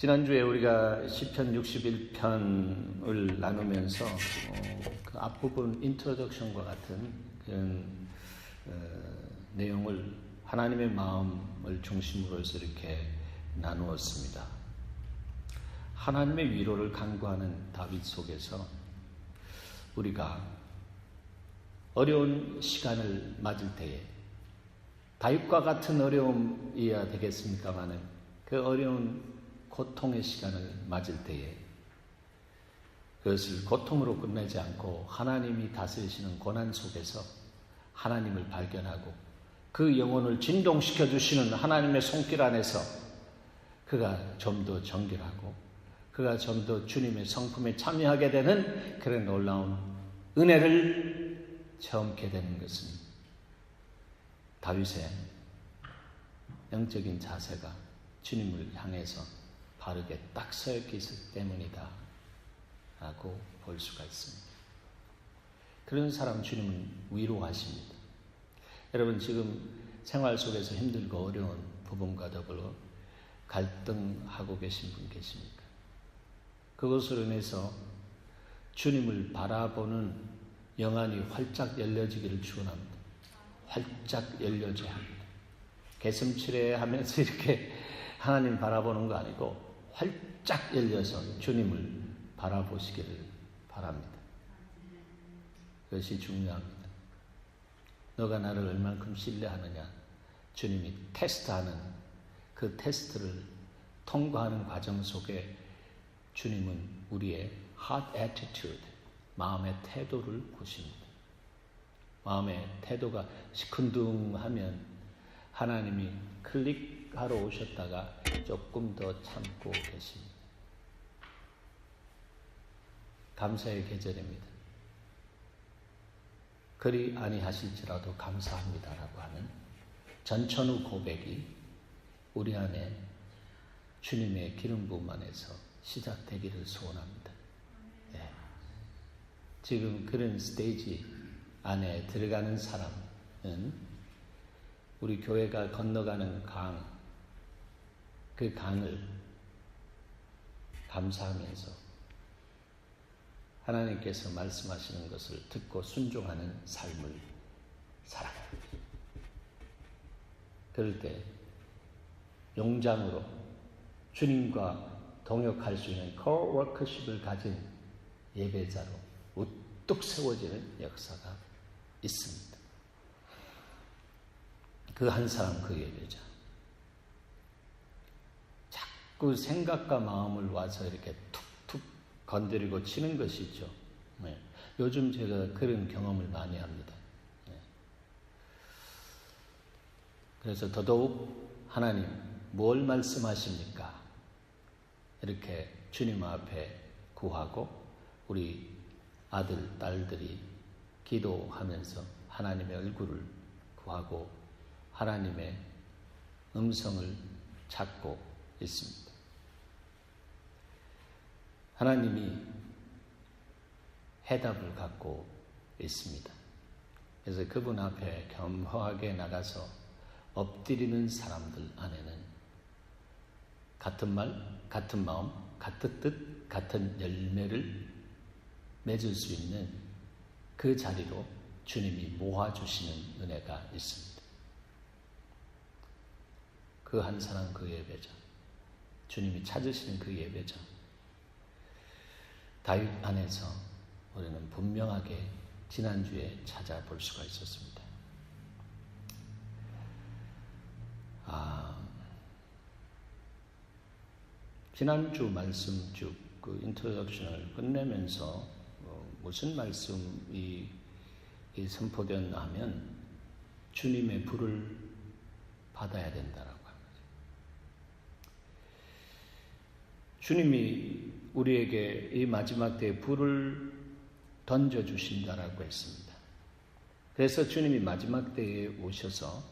지난주에 우리가 시편 61편을 나누면서 그 앞부분 인트로덕션과 같은 그런 내용을 하나님의 마음을 중심으로 해서 이렇게 나누었습니다. 하나님의 위로를 간구하는 다윗 속에서 우리가 어려운 시간을 맞을 때에 다윗과 같은 어려움이어야 되겠습니까마는 그 어려운 고통의 시간을 맞을 때에 그것을 고통으로 끝내지 않고 하나님이 다스리시는 고난 속에서 하나님을 발견하고 그 영혼을 진동시켜 주시는 하나님의 손길 안에서 그가 좀 더 정결하고 그가 좀 더 주님의 성품에 참여하게 되는 그런 놀라운 은혜를 체험하게 되는 것은 다윗의 영적인 자세가 주님을 향해서 바르게 딱 서였기 때문이다 라고 볼 수가 있습니다. 그런 사람 주님은 위로하십니다. 여러분 지금 생활 속에서 힘들고 어려운 부분과 더불어 갈등하고 계신 분 계십니까? 그것으로 인해서 주님을 바라보는 영안이 활짝 열려지기를 축원합니다. 활짝 열려져야 합니다. 개슴츠레 하면서 이렇게 하나님 바라보는 거 아니고 활짝 열려서 주님을 바라보시기를 바랍니다. 그것이 중요합니다. 너가 나를 얼만큼 신뢰하느냐 주님이 테스트하는 그 테스트를 통과하는 과정 속에 주님은 우리의 heart attitude, 마음의 태도를 보십니다. 마음의 태도가 시큰둥하면 하나님이 클릭하러 오셨다가 조금 더 참고 계십니다. 감사의 계절입니다. 그리 아니하실지라도 감사합니다라고 하는 전천후 고백이 우리 안에 주님의 기름 부음 안에서 시작되기를 소원합니다. 네. 지금 그런 스테이지 안에 들어가는 사람은 우리 교회가 건너가는 강, 그 강을 감사하면서 하나님께서 말씀하시는 것을 듣고 순종하는 삶을 살아갑니다. 그럴 때 용장으로 주님과 동역할 수 있는 코워크십을 가진 예배자로 우뚝 세워지는 역사가 있습니다. 그 한 사람 그 예배자. 자꾸 생각과 마음을 와서 이렇게 툭툭 건드리고 치는 것이죠. 네. 요즘 제가 그런 경험을 많이 합니다. 네. 그래서 더더욱 하나님 뭘 말씀하십니까? 이렇게 주님 앞에 구하고 우리 아들, 딸들이 기도하면서 하나님의 얼굴을 구하고 하나님의 음성을 찾고 있습니다. 하나님이 해답을 갖고 있습니다. 그래서 그분 앞에 겸허하게 나가서 엎드리는 사람들 안에는 같은 말, 같은 마음, 같은 뜻, 같은 열매를 맺을 수 있는 그 자리로 주님이 모아주시는 은혜가 있습니다. 그 한 사람 그 예배자, 주님이 찾으시는 그 예배자, 다윗 안에서 우리는 분명하게 지난주에 찾아볼 수가 있었습니다. 지난주 말씀 쭉 그 인트로덕션을 끝내면서 무슨 말씀이 선포되었나 하면 주님의 불을 받아야 된다라고 합니다. 주님이 우리에게 이 마지막 때에 불을 던져주신다라고 했습니다. 그래서 주님이 마지막 때에 오셔서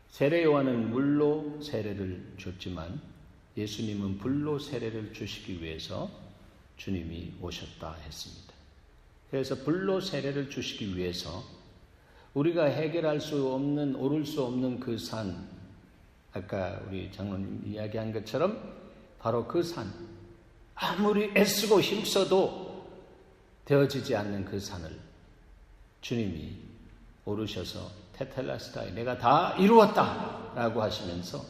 세례 요한은 물로 세례를 줬지만 예수님은 불로 세례를 주시기 위해서 주님이 오셨다 했습니다. 그래서 불로 세례를 주시기 위해서 우리가 해결할 수 없는, 오를 수 없는 그 산, 아까 우리 장로님 이야기한 것처럼 바로 그 산, 아무리 애쓰고 힘써도 되어지지 않는 그 산을 주님이 오르셔서 테텔라스타에 내가 다 이루었다 라고 하시면서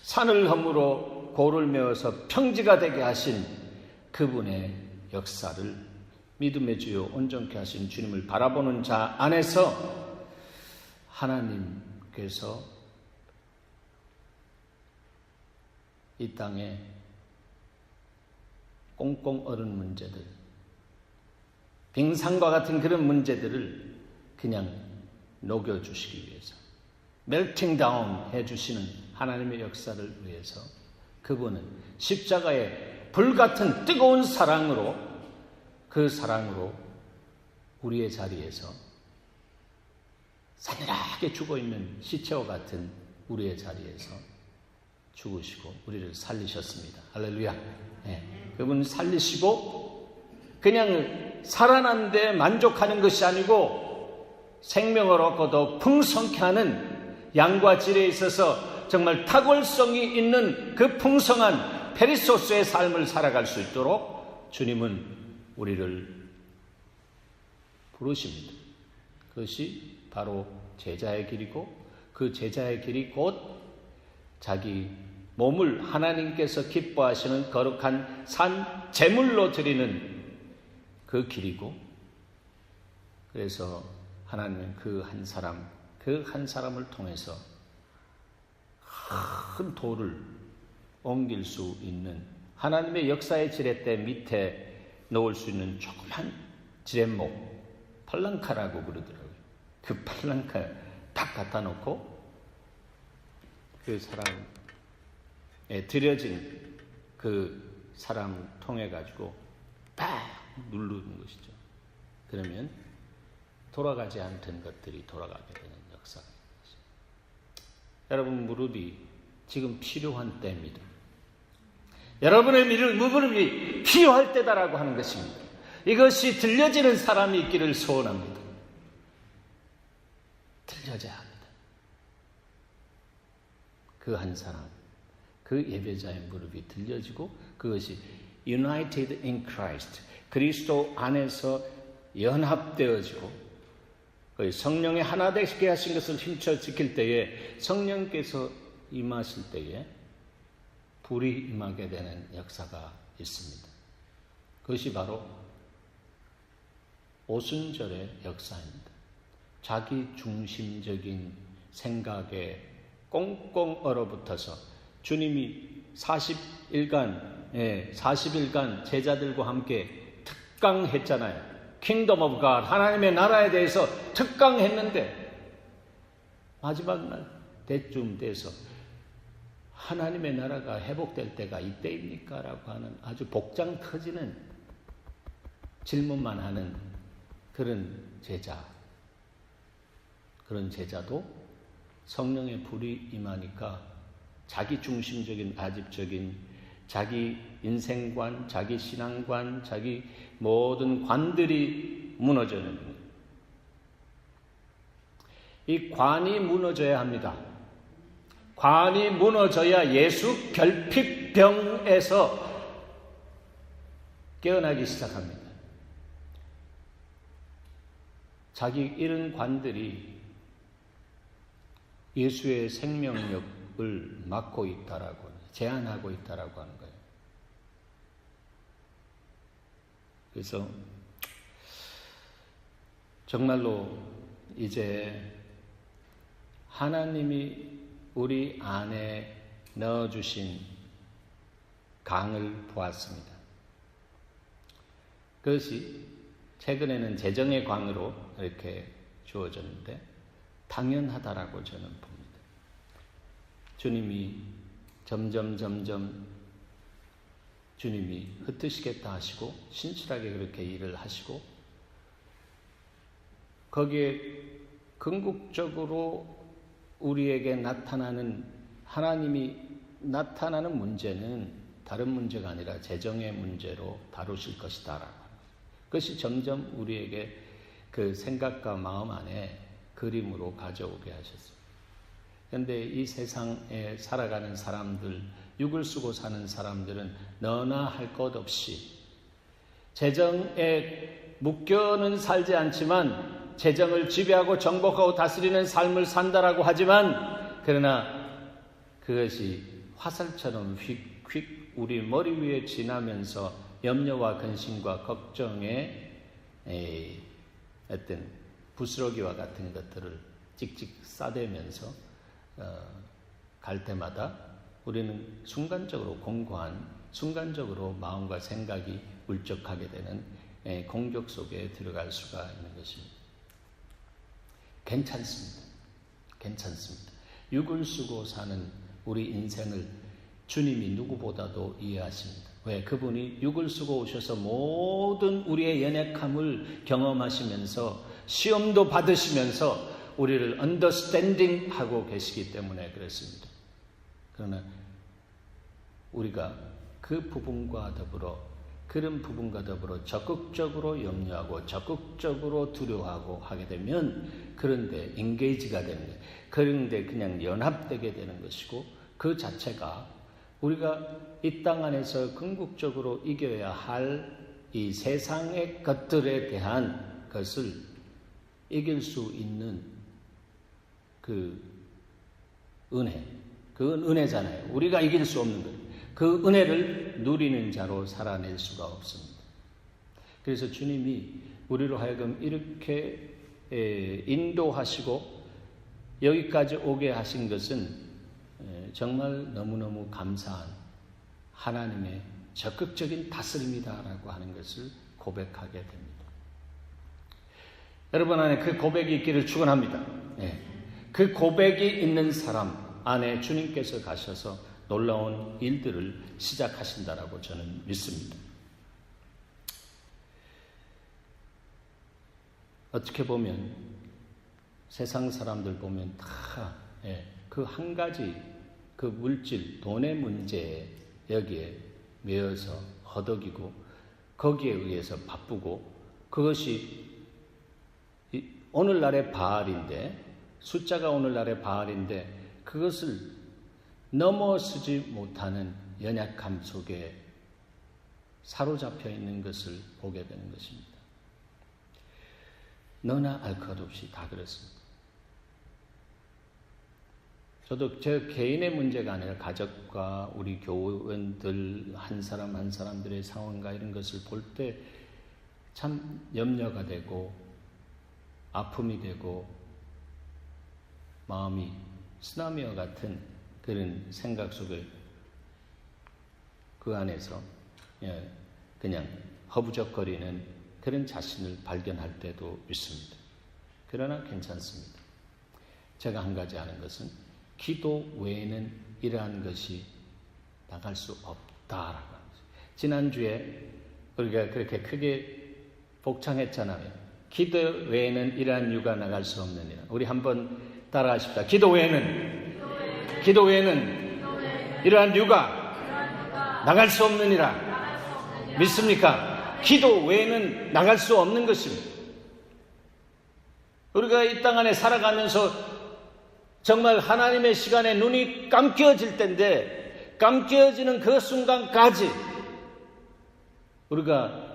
산을 허물어 고를 메어서 평지가 되게 하신 그분의 역사를 믿음의 주요 온전케 하신 주님을 바라보는 자 안에서 하나님께서 이 땅에 꽁꽁 얼은 문제들, 빙산과 같은 그런 문제들을 그냥 녹여주시기 위해서, 멜팅 다운 해주시는 하나님의 역사를 위해서 그분은 십자가의 불같은 뜨거운 사랑으로, 그 사랑으로 우리의 자리에서 싸늘하게 죽어있는 시체와 같은 우리의 자리에서 죽으시고 우리를 살리셨습니다. 할렐루야. 네. 그분은 살리시고 그냥 살아난 데 만족하는 것이 아니고 생명을 얻고 더 풍성케 하는 양과 질에 있어서 정말 탁월성이 있는 그 풍성한 페리소스의 삶을 살아갈 수 있도록 주님은 우리를 부르십니다. 그것이 바로 제자의 길이고, 그 제자의 길이 곧 자기 몸을 하나님께서 기뻐하시는 거룩한 산 제물로 드리는 그 길이고, 그래서 하나님은 그 한 사람을 통해서 큰 돌을 옮길 수 있는, 하나님의 역사의 지렛대 밑에 놓을 수 있는 조그만 지렛목, 팔랑카라고 그러더라고요. 그 팔랑카 딱 갖다 놓고 그 사람에 드려진 그 사람 통해 가지고 딱 누르는 것이죠. 그러면 돌아가지 않던 것들이 돌아가게 되는 역사가 있습니다. 여러분, 무릎이 지금 필요한 때입니다. 여러분의 무릎이 필요할 때다라고 하는 것입니다. 이것이 들려지는 사람이 있기를 소원합니다. 들려져야 합니다. 그 한 사람, 그 예배자의 무릎이 들려지고 그것이 United in Christ, 그리스도 안에서 연합되어지고 성령의 하나 되게 하신 것을 힘써 지킬 때에, 성령께서 임하실 때에 불이 임하게 되는 역사가 있습니다. 그것이 바로 오순절의 역사입니다. 자기 중심적인 생각에 꽁꽁 얼어붙어서 주님이 40일간 제자들과 함께 특강했잖아요. 킹덤 오브 갓, 하나님의 나라에 대해서 특강했는데 마지막 날 때쯤 돼서 하나님의 나라가 회복될 때가 이때입니까? 라고 하는 아주 복장 터지는 질문만 하는 그런 제자도 성령의 불이 임하니까 자기 중심적인 아집적인 자기 인생관, 자기 신앙관, 자기 모든 관들이 무너지는 거예요. 이 관이 무너져야 합니다. 관이 무너져야 예수 결핍병에서 깨어나기 시작합니다. 자기 이런 관들이 예수의 생명력을 막고 있다라고, 제한하고 있다라고 하는 거예요. 그래서 정말로 이제 하나님이 우리 안에 넣어주신 강을 보았습니다. 그것이 최근에는 재정의 광으로 이렇게 주어졌는데 당연하다라고 저는 봅니다. 주님이 점점 주님이 흩으시겠다 하시고 신실하게 그렇게 일을 하시고, 거기에 궁극적으로 우리에게 나타나는, 하나님이 나타나는 문제는 다른 문제가 아니라 재정의 문제로 다루실 것이다 라고. 그것이 점점 우리에게 그 생각과 마음 안에 그림으로 가져오게 하셨습니다. 그런데 이 세상에 살아가는 사람들, 육을 쓰고 사는 사람들은 너나 할 것 없이 재정에 묶여는 살지 않지만 재정을 지배하고 정복하고 다스리는 삶을 산다라고 하지만, 그러나 그것이 화살처럼 휙휙 우리 머리 위에 지나면서 염려와 근심과 걱정의 어떤 부스러기와 같은 것들을 찍찍 싸대면서 갈 때마다 우리는 순간적으로 공고한, 순간적으로 마음과 생각이 울적하게 되는 공격 속에 들어갈 수가 있는 것입니다. 괜찮습니다. 괜찮습니다. 육을 쓰고 사는 우리 인생을 주님이 누구보다도 이해하십니다. 왜? 그분이 육을 쓰고 오셔서 모든 우리의 연약함을 경험하시면서 시험도 받으시면서 우리를 언더스탠딩 하고 계시기 때문에 그렇습니다. 그러나 우리가 그 부분과 더불어, 그런 부분과 더불어 적극적으로 염려하고 적극적으로 두려워하고 하게 되면, 그런데 인게이지가 되는 거예요. 그런데 그냥 연합되게 되는 것이고, 그 자체가 우리가 이 땅 안에서 궁극적으로 이겨야 할 이 세상의 것들에 대한 것을 이길 수 있는 그 은혜, 그건 은혜잖아요. 우리가 이길 수 없는 것, 그 은혜를 누리는 자로 살아낼 수가 없습니다. 그래서 주님이 우리로 하여금 이렇게 인도하시고 여기까지 오게 하신 것은 정말 너무너무 감사한 하나님의 적극적인 다스림이다라고 하는 것을 고백하게 됩니다. 여러분 안에 그 고백이 있기를 축원합니다. 그 고백이 있는 사람 안에 주님께서 가셔서 놀라운 일들을 시작하신다라고 저는 믿습니다. 어떻게 보면 세상 사람들 보면 다 그 한 가지 그 물질, 돈의 문제에 여기에 매여서 허덕이고 거기에 의해서 바쁘고, 그것이 오늘날의 바알인데, 숫자가 오늘날의 바알인데 그것을 넘어서지 못하는 연약함 속에 사로잡혀 있는 것을 보게 되는 것입니다. 너나 알 것 없이 다 그렇습니다. 저도 제 개인의 문제가 아니라 가족과 우리 교원들 한 사람 한 사람들의 상황과 이런 것을 볼 때 참 염려가 되고 아픔이 되고 마음이 쓰나미와 같은 그런 생각 속에 그 안에서 그냥 허부적거리는 그런 자신을 발견할 때도 있습니다. 그러나 괜찮습니다. 제가 한 가지 아는 것은 기도 외에는 이러한 것이 나갈 수 없다라고 하는 거죠. 지난주에 우리가 그렇게 크게 복창했잖아요. 기도 외에는 이러한 유가 나갈 수 없느니라. 우리 한번 따라하십시다. 기도 외에는 이러한 유가 나갈 수 없느니라. 믿습니까? 기도 외에는 나갈 수 없는 것입니다. 우리가 이 땅 안에 살아가면서 정말 하나님의 시간에 눈이 감겨질 때인데, 감겨지는 그 순간까지 우리가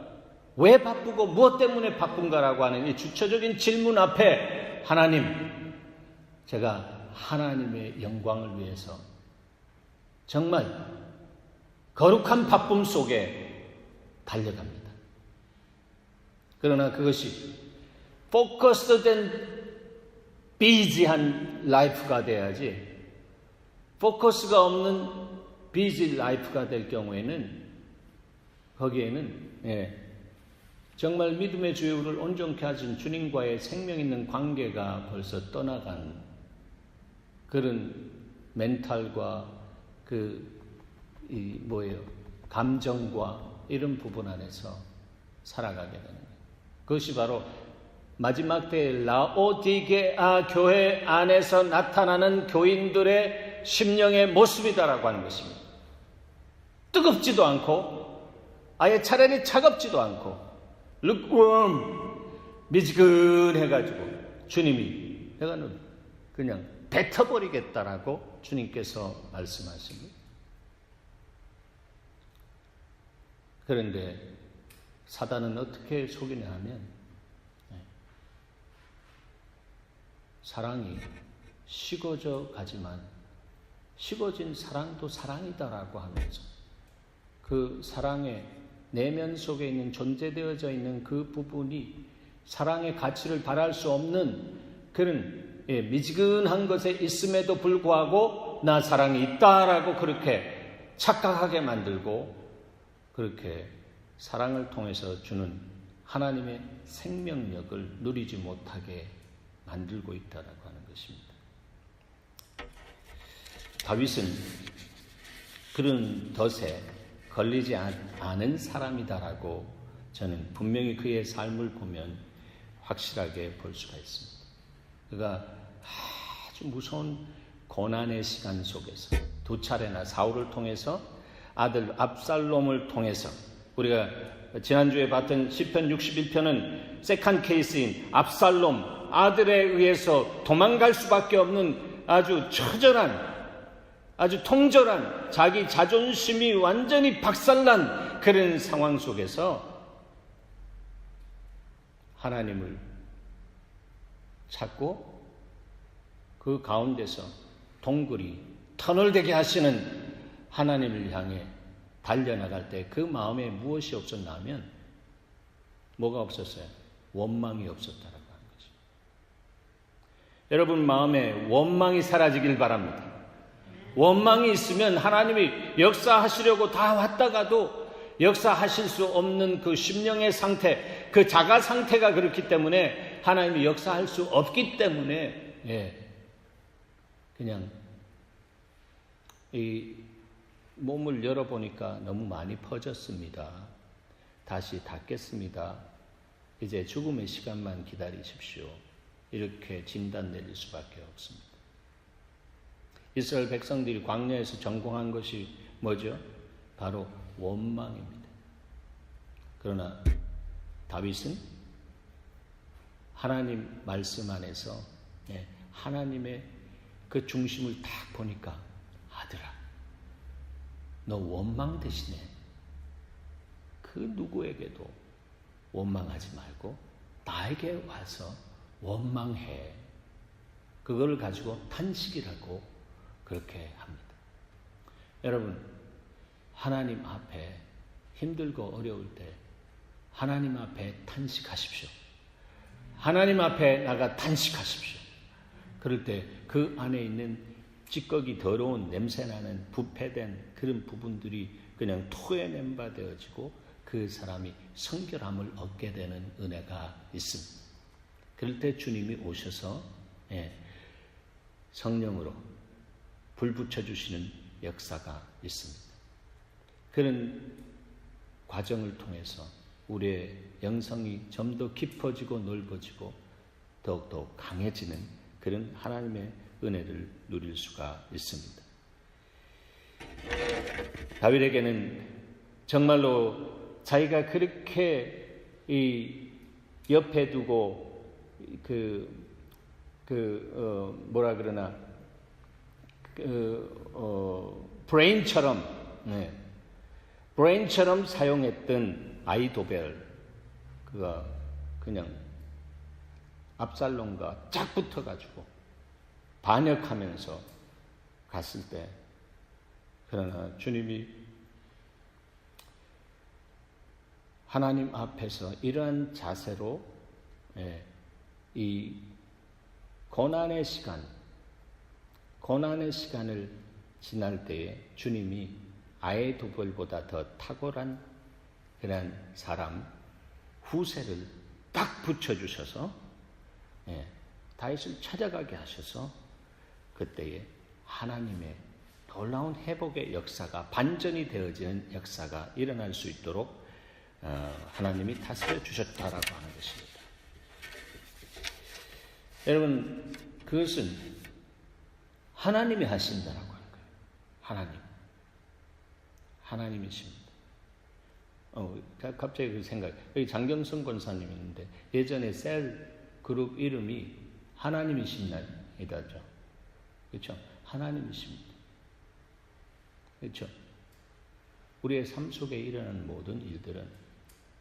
왜 바쁘고 무엇 때문에 바쁜가라고 하는 이 주체적인 질문 앞에 하나님, 제가 하나님의 영광을 위해서 정말 거룩한 바쁨 속에 달려갑니다. 그러나 그것이 포커스된 비지한 라이프가 돼야지, 포커스가 없는 비지 라이프가 될 경우에는 거기에는 정말 믿음의 주요를 온전케 하신 주님과의 생명 있는 관계가 벌써 떠나간 그런 멘탈과 감정과 이런 부분 안에서 살아가게 되는 거예요. 그것이 바로 마지막 때의 라오디게아 교회 안에서 나타나는 교인들의 심령의 모습이다라고 하는 것입니다. 뜨겁지도 않고 아예 차라리 차갑지도 않고 lukewarm, 미지근해가지고 주님이 내가 너 그냥 뱉어버리겠다라고 주님께서 말씀하십니다. 그런데 사단은 어떻게 속이냐 하면 사랑이 식어져 가지만 식어진 사랑도 사랑이다라고 하면서 그 사랑의 내면 속에 있는 존재되어져 있는 그 부분이 사랑의 가치를 발할 수 없는 그런 미지근한 것에 있음에도 불구하고 나 사랑이 있다라고 그렇게 착각하게 만들고 그렇게 사랑을 통해서 주는 하나님의 생명력을 누리지 못하게 만들고 있다라고 하는 것입니다. 다윗은 그런 덫에 걸리지 않은 사람이다라고 저는 분명히 그의 삶을 보면 확실하게 볼 수가 있습니다. 그가 아주 무서운 고난의 시간 속에서 두 차례나 사울을 통해서 아들 압살롬을 통해서 우리가 지난주에 봤던 시편 61편은 세컨 케이스인 압살롬 아들에 의해서 도망갈 수밖에 없는 아주 처절한 아주 통절한 자기 자존심이 완전히 박살난 그런 상황 속에서 하나님을 찾고 그 가운데서 동굴이 터널되게 하시는 하나님을 향해 달려나갈 때 그 마음에 무엇이 없었나 하면 뭐가 없었어요? 원망이 없었다라고 하는 거죠. 여러분 마음에 원망이 사라지길 바랍니다. 원망이 있으면 하나님이 역사하시려고 다 왔다가도 역사하실 수 없는 그 심령의 상태, 그 자가 상태가 그렇기 때문에 하나님이 역사할 수 없기 때문에 그냥 이 몸을 열어보니까 너무 많이 퍼졌습니다. 다시 닫겠습니다. 이제 죽음의 시간만 기다리십시오. 이렇게 진단 내릴 수밖에 없습니다. 이스라엘 백성들이 광야에서 전공한 것이 뭐죠? 바로 원망입니다. 그러나 다윗은 하나님 말씀 안에서 하나님의 그 중심을 딱 보니까 아들아 너 원망 대신에 그 누구에게도 원망하지 말고 나에게 와서 원망해. 그걸 가지고 탄식이라고 그렇게 합니다. 여러분 하나님 앞에 힘들고 어려울 때 하나님 앞에 탄식하십시오. 하나님 앞에 나가 탄식하십시오. 그럴 때 그 안에 있는 찌꺼기 더러운 냄새나는 부패된 그런 부분들이 그냥 토해낸 바 되어지고 그 사람이 성결함을 얻게 되는 은혜가 있습니다. 그럴 때 주님이 오셔서 성령으로 불 붙여주시는 역사가 있습니다. 그런 과정을 통해서 우리의 영성이 좀 더 깊어지고 넓어지고 더욱더 강해지는 그런 하나님의 은혜를 누릴 수가 있습니다. 다윗에게는 정말로 자기가 그렇게 이 옆에 두고 브레인처럼 사용했던 아히도벨 그가 그냥 압살롬과 짝 붙어가지고 반역하면서 갔을 때 그러나 주님이 하나님 앞에서 이러한 자세로 이 고난의 시간을 지날 때에 주님이 아히도벨보다 더 탁월한 그런 사람 후세를 딱 붙여주셔서 다윗을 찾아가게 하셔서 그때에 하나님의 놀라운 회복의 역사가 반전이 되어지는 역사가 일어날 수 있도록 하나님이 다스려 주셨다라고 하는 것입니다. 여러분 그것은 하나님이 하신다라고 하는 거예요. 하나님이십니다. 갑자기 그 생각. 여기 장경성 권사님이 있는데 예전에 셀 그룹 이름이 하나님이십니다죠. 그렇죠? 하나님이십니다. 그렇죠? 우리의 삶 속에 일어나는 모든 일들은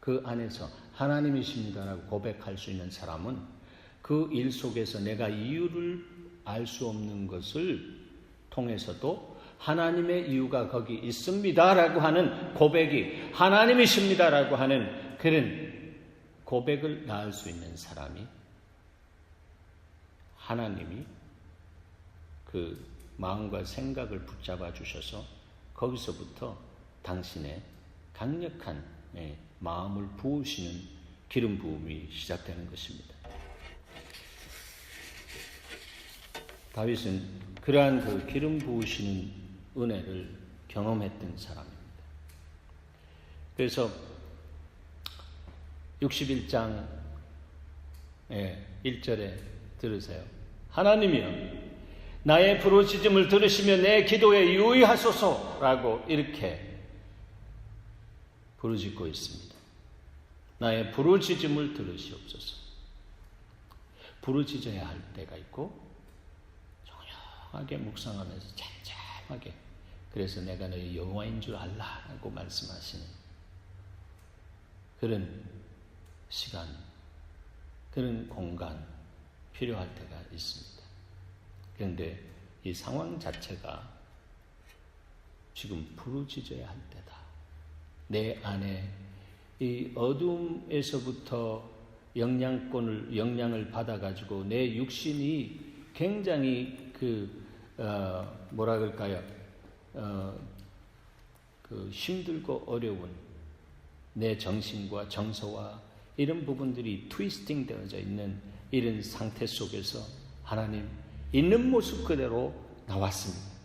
그 안에서 하나님이십니다라고 고백할 수 있는 사람은 그 일 속에서 내가 이유를 알 수 없는 것을 통해서도 하나님의 이유가 거기 있습니다라고 하는 고백이, 하나님이십니다라고 하는 그런 고백을 낳을 수 있는 사람이, 하나님이 그 마음과 생각을 붙잡아 주셔서 거기서부터 당신의 강력한 마음을 부으시는 기름 부음이 시작되는 것입니다. 다윗은 그러한 그 기름 부으시는 은혜를 경험했던 사람입니다. 그래서 61장 1절에 들으세요. 하나님이여, 나의 부르짖음을 들으시며 내 기도에 유의하소서라고 이렇게 부르짖고 있습니다. 나의 부르짖음을 들으시옵소서. 부르짖어야 할 때가 있고 조용하게 묵상하면서 잠잠하게, 그래서 내가 너희 여호와인 줄 알라라고 말씀하시는 그런 시간, 그런 공간 필요할 때가 있습니다. 그런데 이 상황 자체가 지금 부르짖어야 할 때다. 내 안에 이 어둠에서부터 영향을 받아가지고 내 육신이 굉장히 뭐라 그럴까요? 힘들고 어려운 내 정신과 정서와 이런 부분들이 트위스팅 되어져 있는 이런 상태 속에서 하나님 있는 모습 그대로 나왔습니다.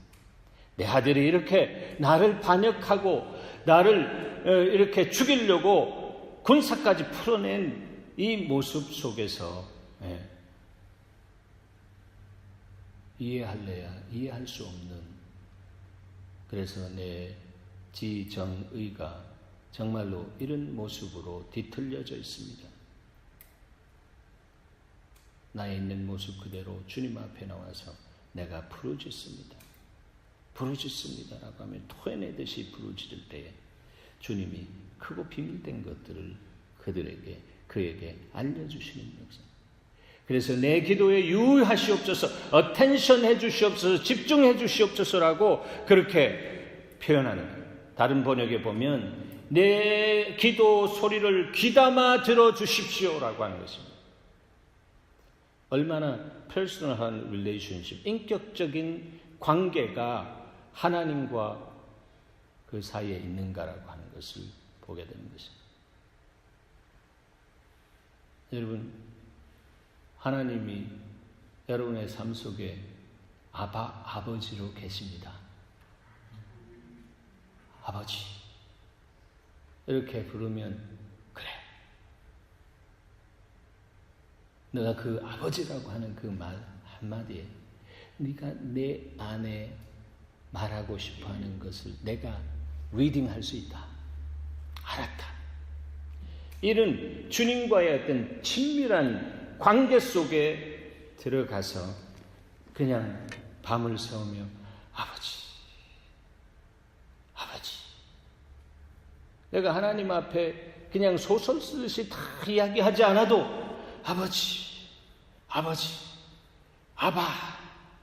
내 아들이 이렇게 나를 반역하고 나를 이렇게 죽이려고 군사까지 풀어낸 이 모습 속에서 이해할래야 이해할 수 없는, 그래서 내 지정의가 정말로 이런 모습으로 뒤틀려져 있습니다. 나의 있는 모습 그대로 주님 앞에 나와서 내가 부르짖습니다. 부르짖습니다라고 하면 토해내듯이 부르짖을 때에 주님이 크고 비밀된 것들을 그에게 알려주시는 역사. 그래서 내 기도에 유의하시옵소서, 어텐션 해주시옵소서, 집중해 주시옵소서라고 그렇게 표현하는 거예요. 다른 번역에 보면 내 기도 소리를 귀담아 들어주십시오라고 하는 것입니다. 얼마나 퍼스널한 릴레이션십, 인격적인 관계가 하나님과 그 사이에 있는가라고 하는 것을 보게 되는 것입니다. 여러분, 하나님이 여러분의 삶 속에 아버지로 계십니다. 아버지. 이렇게 부르면 그래. 내가 그 아버지라고 하는 그 말 한마디에 네가 내 안에 말하고 싶어하는 것을 내가 리딩할 수 있다. 알았다. 이런 주님과의 어떤 친밀한 관계 속에 들어가서 그냥 밤을 새우며 아버지, 아버지. 내가 하나님 앞에 그냥 소설 쓰듯이 다 이야기하지 않아도 아버지, 아버지,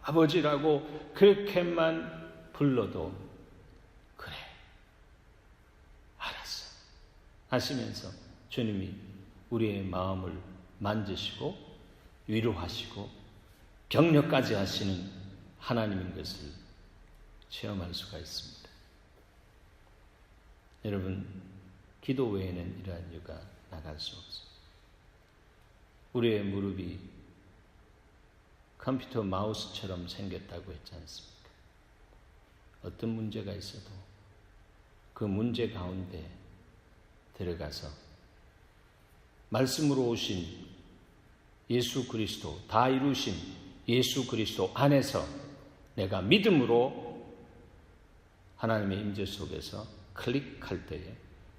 아버지라고 그렇게만 불러도 그래, 알았어 하시면서 주님이 우리의 마음을 만지시고 위로하시고 격려까지 하시는 하나님인 것을 체험할 수가 있습니다. 여러분, 기도 외에는 이러한 이유가 나갈 수 없습니다. 우리의 무릎이 컴퓨터 마우스처럼 생겼다고 했지 않습니까? 어떤 문제가 있어도 그 문제 가운데 들어가서 말씀으로 오신 예수 그리스도, 다 이루신 예수 그리스도 안에서 내가 믿음으로 하나님의 임재 속에서 클릭할 때에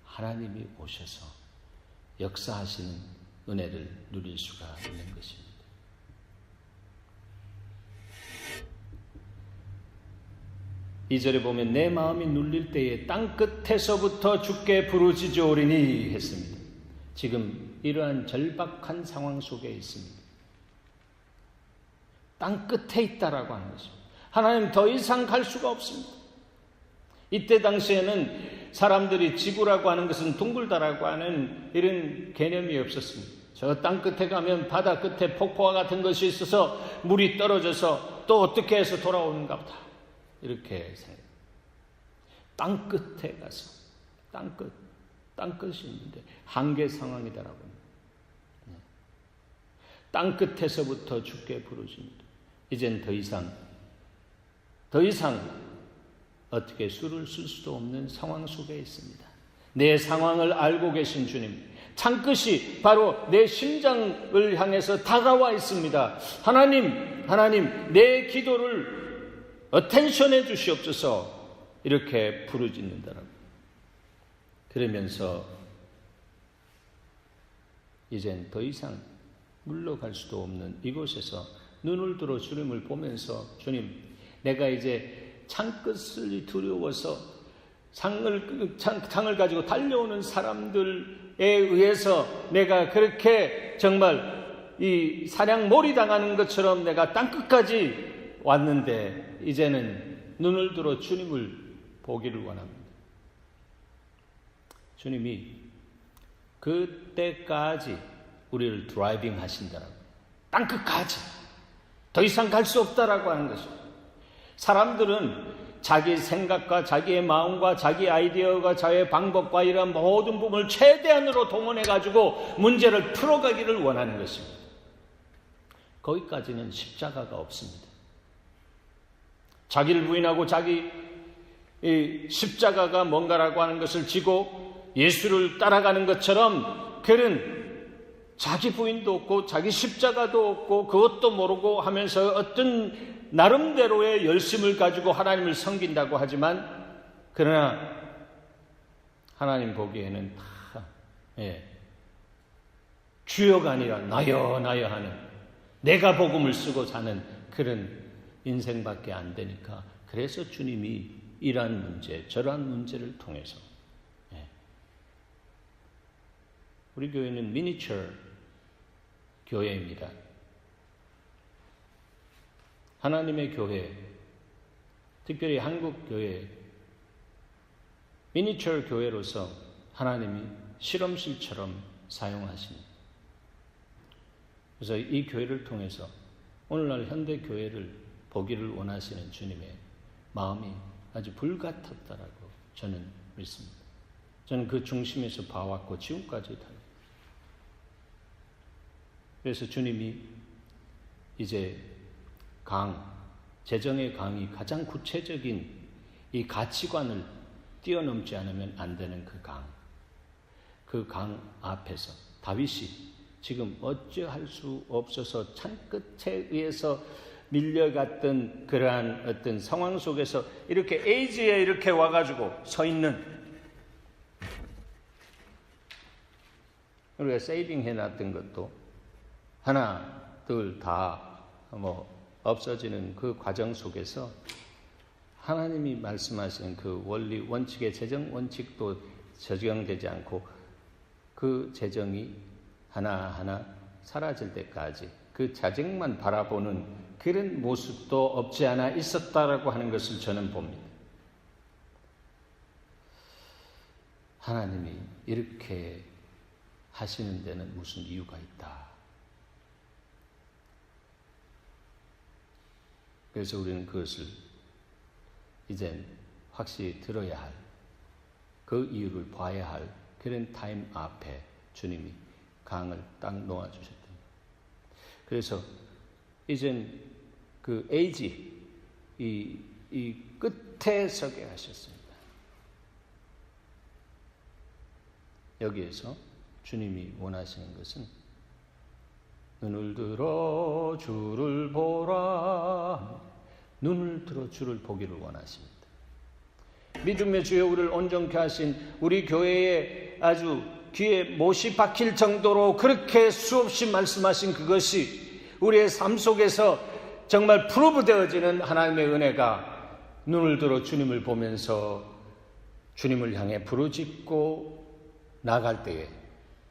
하나님이 오셔서 역사하시는 은혜를 누릴 수가 있는 것입니다. 2절에 보면 내 마음이 눌릴 때에 땅끝에서부터 주께 부르짖으오리니 했습니다. 지금 이러한 절박한 상황 속에 있습니다. 땅끝에 있다라고 하는 것입니다. 하나님 더 이상 갈 수가 없습니다. 이때 당시에는 사람들이 지구라고 하는 것은 둥글다라고 하는 이런 개념이 없었습니다. 저 땅끝에 가면 바다 끝에 폭포와 같은 것이 있어서 물이 떨어져서 또 어떻게 해서 돌아오는가 보다. 이렇게 생각해요. 땅끝에 가서 땅끝이 있는데 한계 상황이다라고 합니다. 땅끝에서부터 주께 부르짖는다. 이젠 더 이상 어떻게 수를 쓸 수도 없는 상황 속에 있습니다. 내 상황을 알고 계신 주님, 창끝이 바로 내 심장을 향해서 다가와 있습니다. 하나님, 내 기도를 어텐션해 주시옵소서. 이렇게 부르짖는다라고. 그러면서 이젠 더 이상 물러갈 수도 없는 이곳에서 눈을 들어 주님을 보면서, 주님, 내가 이제 창끝을 두려워서 창을 가지고 달려오는 사람들에 의해서 내가 그렇게 정말 이 사냥몰이 당하는 것처럼 내가 땅끝까지 왔는데 이제는 눈을 들어 주님을 보기를 원합니다. 주님이 그때까지 우리를 드라이빙 하신다라고, 땅끝까지 더 이상 갈 수 없다라고 하는 것입니다. 사람들은 자기 생각과 자기의 마음과 자기 아이디어가 자기의 방법과 이런 모든 부분을 최대한으로 동원해가지고 문제를 풀어가기를 원하는 것입니다. 거기까지는 십자가가 없습니다. 자기를 부인하고 자기 십자가가 뭔가라고 하는 것을 지고 예수를 따라가는 것처럼 그는 자기 부인도 없고 자기 십자가도 없고 그것도 모르고 하면서 어떤 나름대로의 열심을 가지고 하나님을 섬긴다고 하지만, 그러나 하나님 보기에는 다 주여가 아니라 나여 하는, 내가 복음을 쓰고 사는 그런 인생밖에 안 되니까, 그래서 주님이 이러한 문제 저러한 문제를 통해서 우리 교회는 미니처 교회입니다. 하나님의 교회, 특별히 한국 교회, 미니처 교회로서 하나님이 실험실처럼 사용하십니다. 그래서 이 교회를 통해서 오늘날 현대 교회를 보기를 원하시는 주님의 마음이 아주 불같았다라고 저는 믿습니다. 저는 그 중심에서 봐왔고 지금까지 다. 그래서 주님이 이제 재정의 강이 가장 구체적인 이 가치관을 뛰어넘지 않으면 안 되는 그 강 앞에서 다윗이 지금 어찌할 수 없어서 창끝에 의해서 밀려갔던 그러한 어떤 상황 속에서 이렇게 에이지에 이렇게 와가지고 서 있는, 우리가 세이빙 해놨던 것도 하나, 둘 다 없어지는 그 과정 속에서 하나님이 말씀하시는 그 원리, 원칙의 재정 원칙도 적용되지 않고 그 재정이 하나하나 사라질 때까지 그 자정만 바라보는 그런 모습도 없지 않아 있었다라고 하는 것을 저는 봅니다. 하나님이 이렇게 하시는 데는 무슨 이유가 있다. 그래서 우리는 그것을 이젠 확실히 들어야 할, 그 이유를 봐야 할 그런 타임 앞에 주님이 강을 딱 놓아주셨다. 그래서 이젠 그 에이지, 이 끝에 서게 하셨습니다. 여기에서 주님이 원하시는 것은 눈을 들어 주를 보라. 눈을 들어 주를 보기를 원하십니다. 믿음의 주여 우리를 온전케 하신 우리 교회에 아주 귀에 못이 박힐 정도로 그렇게 수없이 말씀하신 그것이 우리의 삶 속에서 정말 프로브 되어지는 하나님의 은혜가 눈을 들어 주님을 보면서 주님을 향해 부르짖고 나갈 때에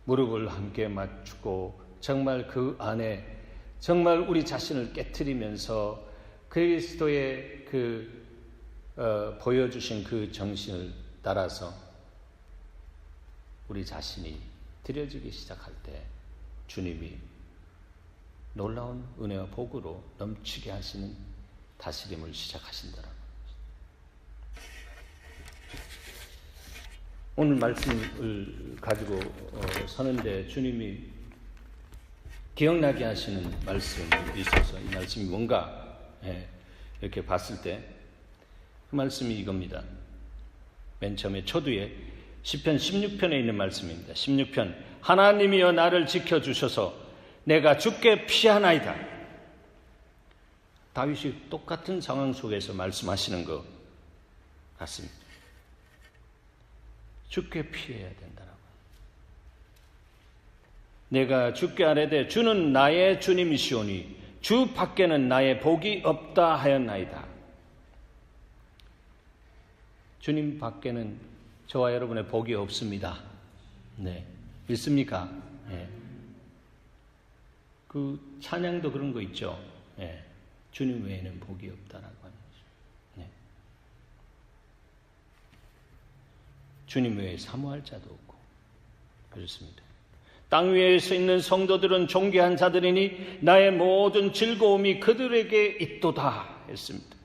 무릎을 함께 맞추고 정말 그 안에 정말 우리 자신을 깨트리면서 그리스도의 보여주신 그 정신을 따라서 우리 자신이 드려지기 시작할 때 주님이 놀라운 은혜와 복으로 넘치게 하시는 다스림을 시작하신다라는 것입니다. 오늘 말씀을 가지고 서는데 주님이 기억나게 하시는 말씀이 있어서 이 말씀이 뭔가 이렇게 봤을 때 그 말씀이 이겁니다. 맨 처음에 초두에 시편 16편에 있는 말씀입니다. 16편 하나님이여 나를 지켜주셔서 내가 주께 피하나이다. 다윗이 똑같은 상황 속에서 말씀하시는 것 같습니다. 주께 피해야 된다라고. 내가 주께 아뢰되 주는 나의 주님이시오니 주 밖에는 나의 복이 없다 하였나이다. 주님 밖에는 저와 여러분의 복이 없습니다. 네, 믿습니까? 네. 그 찬양도 그런 거 있죠. 네. 주님 외에는 복이 없다라고 하는 거죠. 네. 주님 외에 사모할 자도 없고 그렇습니다. 땅 위에 서 있는 성도들은 존귀한 자들이니 나의 모든 즐거움이 그들에게 있도다 했습니다.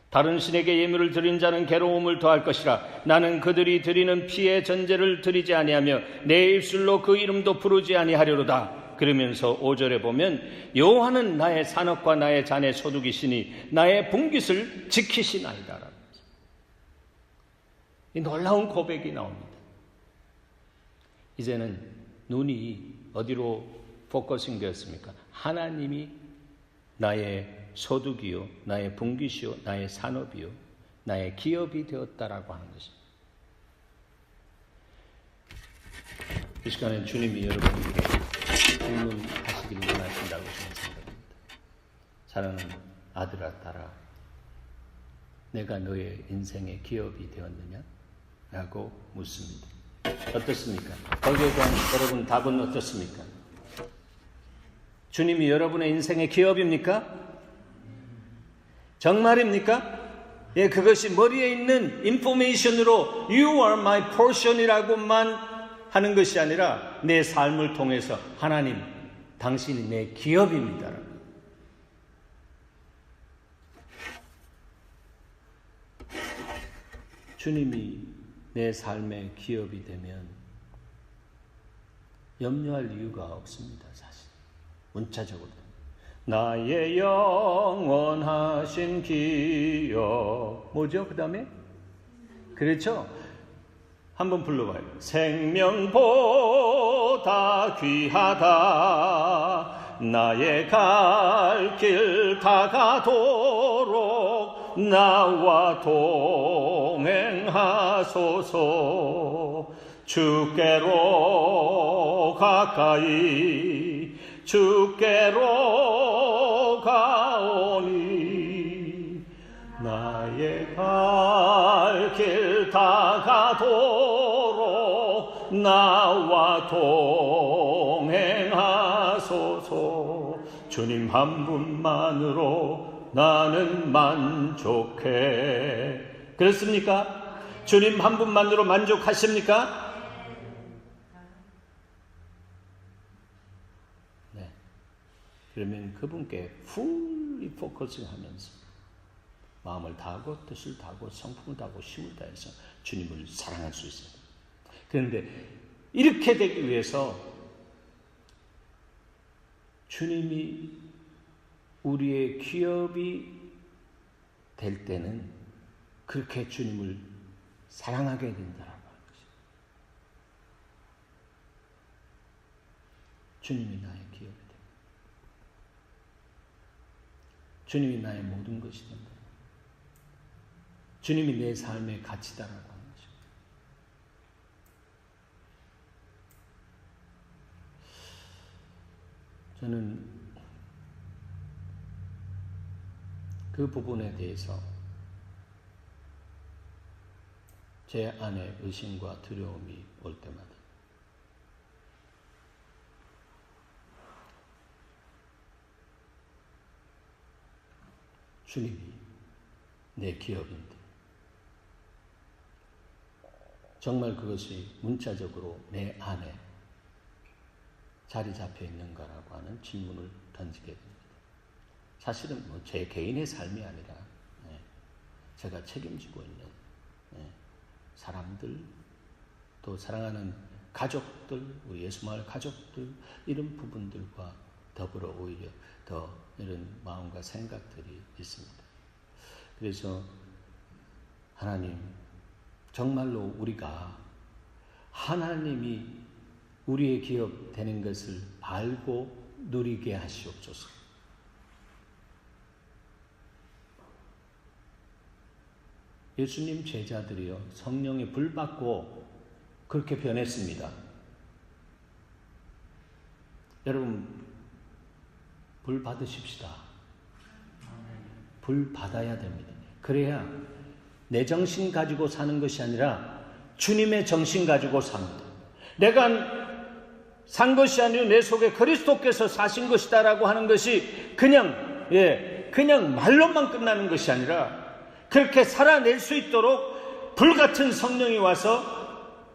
다른 신에게 예물을 드린 자는 괴로움을 더할 것이라. 나는 그들이 드리는 피의 전제를 드리지 아니하며 내 입술로 그 이름도 부르지 아니하려로다. 그러면서 5절에 보면 여호와는 나의 산업과 나의 잔의 소득이시니 나의 분깃을 지키시나이다. 이 놀라운 고백이 나옵니다. 이제는 눈이 어디로 포커싱 되었습니까? 하나님이 나의 소득이요, 나의 분깃이요, 나의 산업이요, 나의 기업이 되었다라고 하는 것입니다. 이 시간에 주님이 여러분에게 질문하시길 원하신다고 저는 생각합니다. 사랑하는 아들아, 딸아, 내가 너의 인생의 기업이 되었느냐? 라고 묻습니다. 어떻습니까? 거기에 대한 여러분 답은 어떻습니까? 주님이 여러분의 인생의 기업입니까? 정말입니까? 예, 그것이 머리에 있는 인포메이션으로 You are my portion이라고만 하는 것이 아니라 내 삶을 통해서 하나님, 당신이 내 기업입니다. 주님이 내 삶의 기업이 되면 염려할 이유가 없습니다. 사실 문자적으로 나의 영원하신 기업 뭐죠? 그 다음에 그렇죠? 한번 불러봐요. 생명보다 귀하다. 나의 갈 길 다가도록 나와 동행하소서. 주께로 가까이 주께로 가오니 나의 갈 길 다가도록 나와 동행하소서. 주님 한 분만으로 나는 만족해. 그렇습니까? 주님 한 분만으로 만족하십니까? 네. 그러면 그분께 풀리 포커싱 하면서 마음을 다하고 뜻을 다하고 성품을 다하고 힘을 다해서 주님을 사랑할 수 있어요. 그런데 이렇게 되기 위해서 주님이 우리의 기업이 될 때는 그렇게 주님을 사랑하게 된다라고 하는 것입니다. 주님이 나의 기업이 됩니다. 주님이 나의 모든 것이 된다. 주님이 내 삶의 가치다라고 하는 것입니다. 저는 그 부분에 대해서 제 안에 의심과 두려움이 올 때마다 주님이 내 기업인데 정말 그것이 문자적으로 내 안에 자리 잡혀 있는가라고 하는 질문을 던지게 됩니다. 사실은 제 개인의 삶이 아니라 제가 책임지고 있는 사람들, 또 사랑하는 가족들, 우리 예수마을 가족들, 이런 부분들과 더불어 오히려 더 이런 마음과 생각들이 있습니다. 그래서 하나님, 정말로 우리가 하나님이 우리의 기업 되는 것을 알고 누리게 하시옵소서. 예수님 제자들이요, 성령의 불 받고 그렇게 변했습니다. 여러분, 불 받으십시다. 불 받아야 됩니다. 그래야 내 정신 가지고 사는 것이 아니라 주님의 정신 가지고 삽니다. 내가 산 것이 아니라 내 속에 그리스도께서 사신 것이다라고 하는 것이 그냥 말로만 끝나는 것이 아니라 그렇게 살아낼 수 있도록 불같은 성령이 와서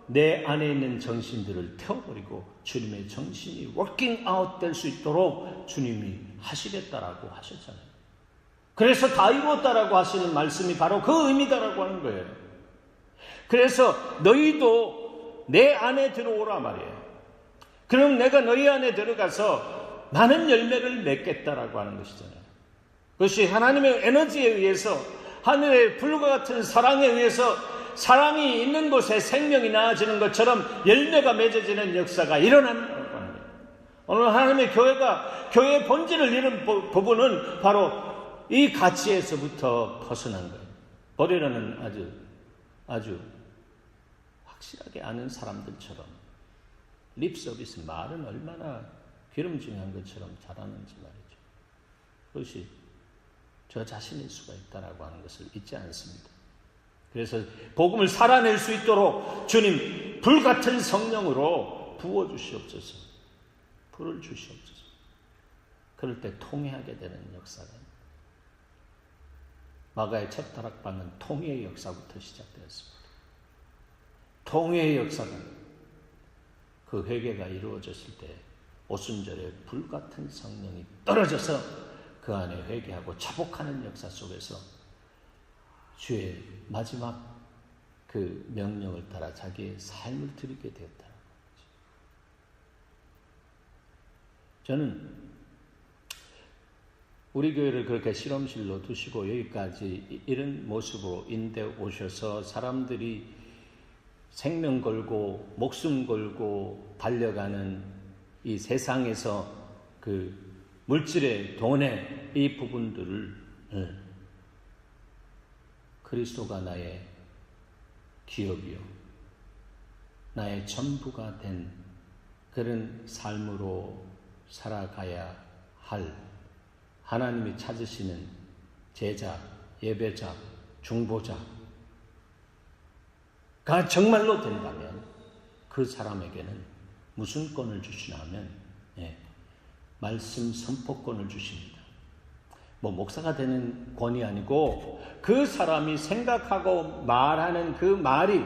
내 안에 있는 정신들을 태워버리고 주님의 정신이 워킹 아웃 될 수 있도록 주님이 하시겠다라고 하셨잖아요. 그래서 다 이루었다라고 하시는 말씀이 바로 그 의미다라고 하는 거예요. 그래서 너희도 내 안에 들어오라 말이에요. 그럼 내가 너희 안에 들어가서 많은 열매를 맺겠다라고 하는 것이잖아요. 그것이 하나님의 에너지에 의해서, 하늘의 불과 같은 사랑에 의해서 사랑이 있는 곳에 생명이 나아지는 것처럼 열매가 맺어지는 역사가 일어나는 거예요. 오늘 하나님의 교회의 본질을 잃은 부분은 바로 이 가치에서부터 벗어난 거예요. 버리려는 아주 확실하게 아는 사람들처럼 립 서비스, 말은 얼마나 기름짐한 것처럼 잘하는지 말이죠. 그것이 저 자신일 수가 있다라고 하는 것을 잊지 않습니다. 그래서 복음을 살아낼 수 있도록 주님 불같은 성령으로 부어주시옵소서. 불을 주시옵소서. 그럴 때 통회하게 되는 역사가, 마가의 첫 다락방은 통회의 역사부터 시작되었습니다. 통회의 역사가, 그 회개가 이루어졌을 때 오순절에 불같은 성령이 떨어져서 그 안에 회개하고 자복하는 역사 속에서 주의 마지막 그 명령을 따라 자기의 삶을 드리게 되었다는 거죠. 저는 우리 교회를 그렇게 실험실로 두시고 여기까지 이런 모습으로 인대 오셔서 사람들이 생명 걸고 목숨 걸고 달려가는 이 세상에서 그 물질의 돈의 이 부분들을 그리스도가 나의 기업이요, 나의 전부가 된 그런 삶으로 살아가야 할 하나님이 찾으시는 제자, 예배자, 중보자가 정말로 된다면 그 사람에게는 무슨 권을 주시나 하면 말씀 선포권을 주십니다. 목사가 되는 권이 아니고 그 사람이 생각하고 말하는 그 말이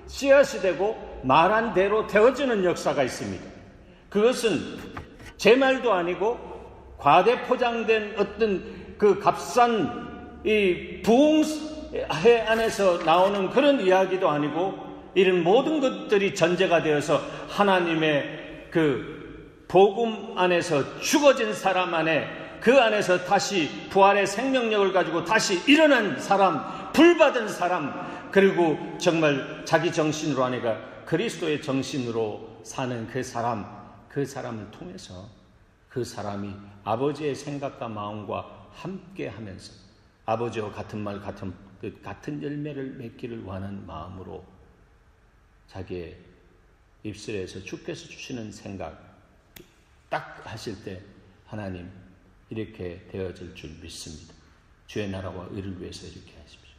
씨앗이 되고 말한 대로 되어지는 역사가 있습니다. 그것은 제 말도 아니고 과대 포장된 어떤 그 값싼 이 부흥회 안에서 나오는 그런 이야기도 아니고, 이런 모든 것들이 전제가 되어서 하나님의 그 복음 안에서 죽어진 사람 안에, 그 안에서 다시 부활의 생명력을 가지고 다시 일어난 사람, 불받은 사람, 그리고 정말 자기 정신으로 아니라 그리스도의 정신으로 사는 그 사람을 통해서 그 사람이 아버지의 생각과 마음과 함께 하면서 아버지와 같은 말, 같은 열매를 맺기를 원하는 마음으로 자기의 입술에서 주께서 주시는 생각 딱 하실 때 하나님 이렇게 되어질 줄 믿습니다. 주의 나라와 의를 위해서 이렇게 하십시오.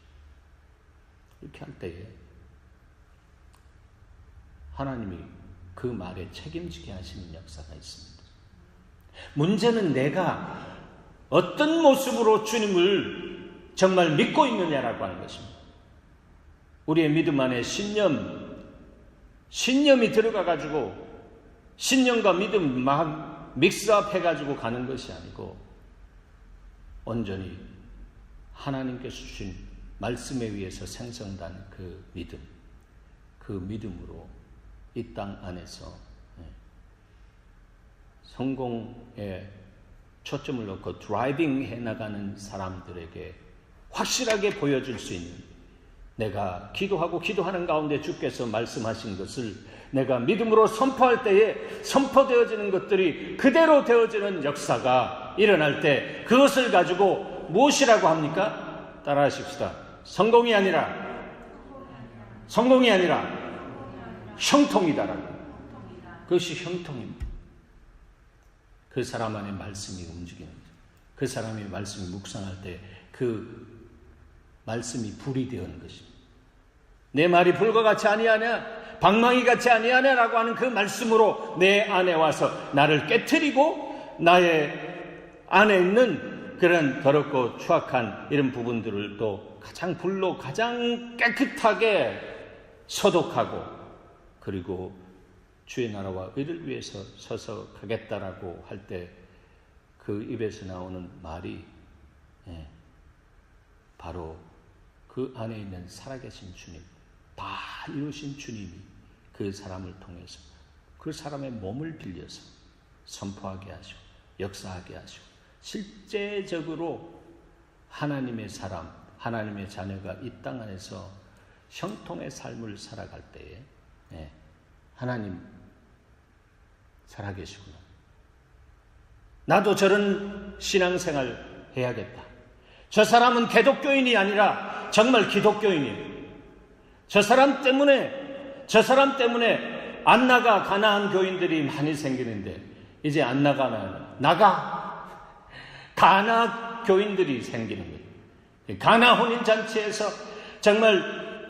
이렇게 할 때에 하나님이 그 말에 책임지게 하시는 역사가 있습니다. 문제는 내가 어떤 모습으로 주님을 정말 믿고 있느냐라고 하는 것입니다. 우리의 믿음 안에 신념이 들어가가지고 신념과 믿음 막 믹스업해가지고 가는 것이 아니고 온전히 하나님께서 주신 말씀에 의해서 생성된 그 믿음, 그 믿음으로 이 땅 안에서 성공에 초점을 놓고 드라이빙 해나가는 사람들에게 확실하게 보여줄 수 있는, 내가 기도하고 기도하는 가운데 주께서 말씀하신 것을 내가 믿음으로 선포할 때에 선포되어지는 것들이 그대로 되어지는 역사가 일어날 때 그것을 가지고 무엇이라고 합니까? 따라하십시다. 성공이 아니라 형통이다라고. 그것이 형통입니다. 그 사람 안에 말씀이 움직이는 거죠. 그 사람의 말씀이 묵상할 때 그 말씀이 불이 되는 것입니다. 내 말이 불과 같이 아니하냐, 방망이 같이 아니하냐라고 하는 그 말씀으로 내 안에 와서 나를 깨트리고 나의 안에 있는 그런 더럽고 추악한 이런 부분들을 또 가장 불로 가장 깨끗하게 소독하고, 그리고 주의 나라와 의를 위해서 서서 가겠다라고 할 때 그 입에서 나오는 말이 바로 그 안에 있는 살아계신 주님, 다 이루신 주님이 그 사람을 통해서 그 사람의 몸을 빌려서 선포하게 하시고 역사하게 하시고 실제적으로 하나님의 사람, 하나님의 자녀가 이 땅 안에서 형통의 삶을 살아갈 때에 하나님 살아계시구나. 나도 저런 신앙생활 해야겠다. 저 사람은 개독교인이 아니라 정말 기독교인이에요. 저 사람 때문에 안나가 가나안 교인들이 많이 생기는데 이제 안나가 가나 교인들이 생기는 거예요. 가나 혼인잔치에서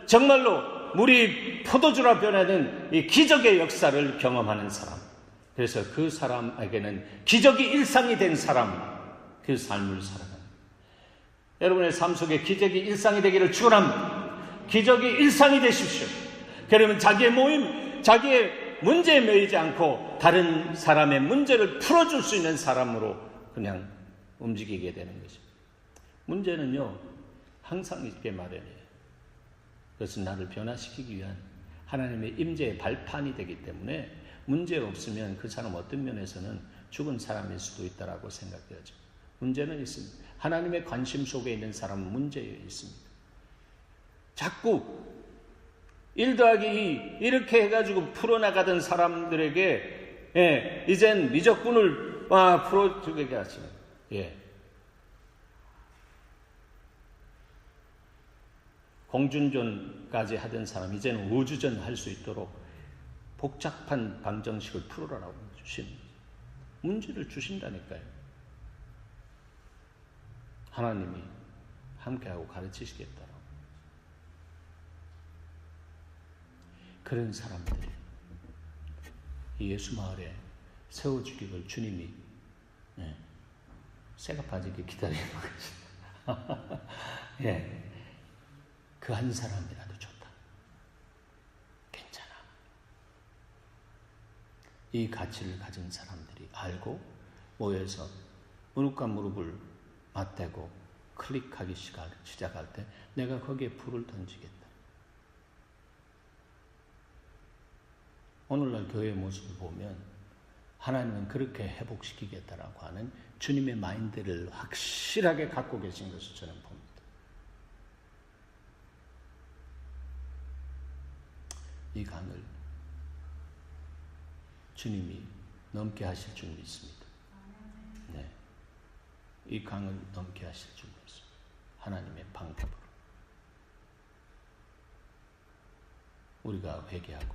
정말로 물이 포도주라 변하는 이 기적의 역사를 경험하는 사람. 그래서 그 사람에게는 기적이 일상이 된 사람, 그 삶을 살아가는. 여러분의 삶 속에 기적이 일상이 되기를 축원합니다. 기적이 일상이 되십시오. 그러면 자기의 문제에 매이지 않고 다른 사람의 문제를 풀어줄 수 있는 사람으로 그냥 움직이게 되는 것입니다. 문제는요, 항상 있게 마련이에요. 그것은 나를 변화시키기 위한 하나님의 임재의 발판이 되기 때문에 문제 없으면 그 사람 어떤 면에서는 죽은 사람일 수도 있다라고 생각되어져. 문제는 있습니다. 하나님의 관심 속에 있는 사람은 문제에 있습니다. 자꾸 1 더하기 2 이렇게 해가지고 풀어나가던 사람들에게 이젠 미적분을 풀어주게 하시는. 공준전까지 하던 사람 이제는 우주전 할 수 있도록 복잡한 방정식을 풀어라라고 주신 문제를 주신다니까요. 하나님이 함께하고 가르치시겠다라고. 그런 사람들이 예수 마을에 세워주기를 주님이 새가 빠지게 기다리는 것입니다. 그 한 사람이라도 좋다. 괜찮아. 이 가치를 가진 사람들이 알고 모여서 무릎과 무릎을 맞대고 클릭하기 시작할 때 내가 거기에 불을 던지겠다. 오늘날 교회의 모습을 보면 하나님은 그렇게 회복시키겠다라고 하는 주님의 마인드를 확실하게 갖고 계신 것을 저는 봅니다. 이 강을 주님이 넘게 하실 줄 믿습니다. 이 강을 넘게 하실 줄 믿습니다. 하나님의 방법으로 우리가 회개하고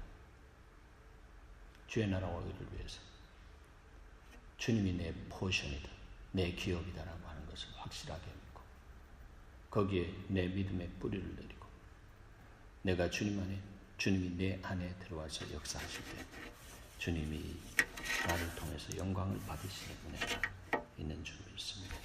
주의 나라와 의를 위해서 주님이 내 포션이다, 내 기업이다라고 하는 것을 확실하게 믿고 거기에 내 믿음의 뿌리를 내리고 내가 주님 안에 주님이 내 안에 들어와서 역사하실 때 주님이 나를 통해서 영광을 받으시는 은혜가 있는 줄 믿습니다.